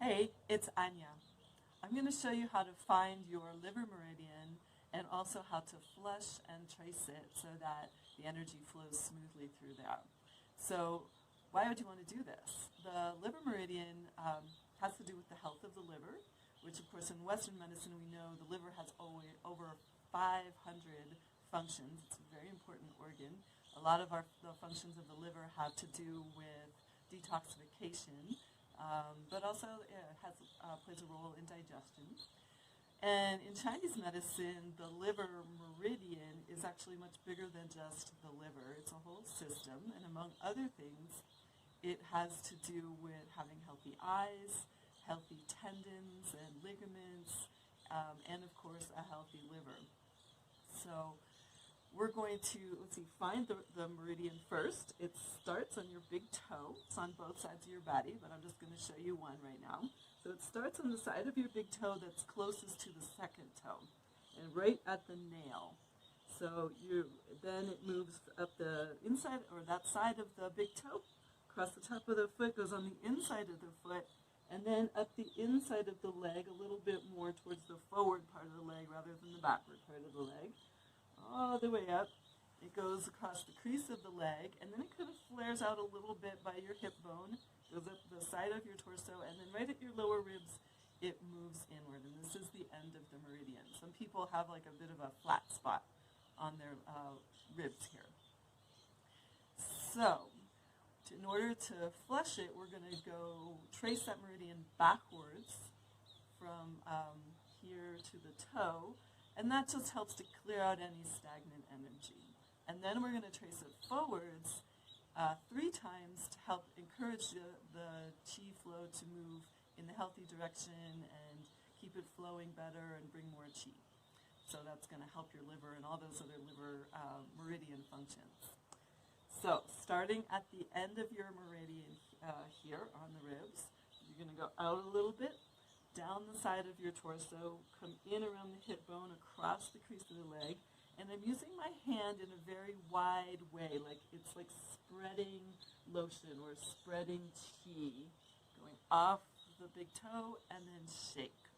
Hey, it's Anya. I'm going to show you how to find your liver meridian and also how to flush and trace it so that the energy flows smoothly through there. So why would you want to do this? The liver meridian has to do with the health of the liver, which of course in Western medicine we know the liver has over 500 functions. It's a very important organ. A lot of the functions of the liver have to do with detoxification, but also it plays a role in digestion. And in Chinese medicine, the liver meridian is actually much bigger than just the liver. It's a whole system, and among other things, it has to do with having healthy eyes, healthy tendons and ligaments, and of course a healthy liver. So we're going to, find the meridian first. It starts on your big toe. It's on both sides of your body, but I'm just going to show you one right now. So it starts on the side of your big toe that's closest to the second toe, and right at the nail. So then it moves up the inside, or that side of the big toe, across the top of the foot, goes on the inside of the foot, and then up the inside of the leg, a little bit more towards the forward part of the leg rather than the backward part of the leg. All the way up. It goes across the crease of the leg, and then it kind of flares out a little bit by your hip bone, goes up the side of your torso, and then right at your lower ribs, it moves inward, and this is the end of the meridian. Some people have like a bit of a flat spot on their ribs here. So, in order to flush it, we're going to go trace that meridian backwards from here to the toe, and that just helps to clear out any stagnant energy. And then we're going to trace it forwards 3 times to help encourage the chi flow to move in the healthy direction and keep it flowing better and bring more chi. So that's going to help your liver and all those other liver meridian functions. So starting at the end of your meridian here on the ribs, you're going to go out a little bit, down the side of your torso, come in around the hip bone, across the crease of the leg, and I'm using my hand in a very wide way, like it's like spreading lotion or spreading chi, going off the big toe and then shake.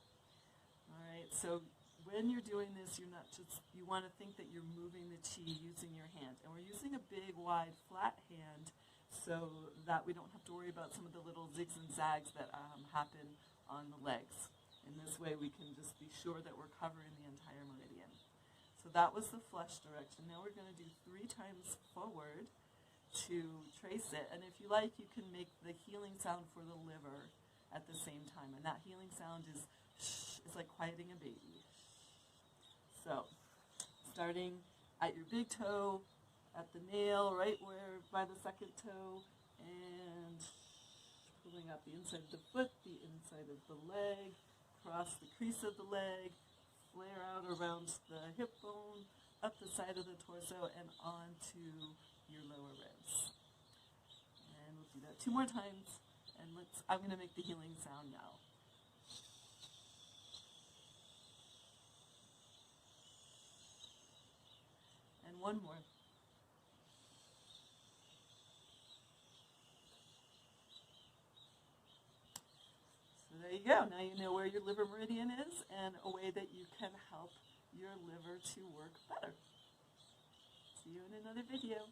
All right, so when you're doing this, you want to think that you're moving the chi using your hand, and we're using a big, wide, flat hand so that we don't have to worry about some of the little zigs and zags that happen on the legs. In this way, we can just be sure that we're covering the entire meridian. So that was the flush direction. Now we're going to do 3 times forward to trace it. And if you like, you can make the healing sound for the liver at the same time. And that healing sound is shh, it's like quieting a baby. So starting at your big toe, at the nail, right where by the second toe, and pulling up the inside of the foot, the inside of the leg, across the crease of the leg, flare out around the hip bone, up the side of the torso, and onto your lower ribs. And we'll do that 2 more times, and I'm going to make the healing sound now. And 1 more. So there you go. Now you know where your liver meridian is and a way that you can help your liver to work better. See you in another video.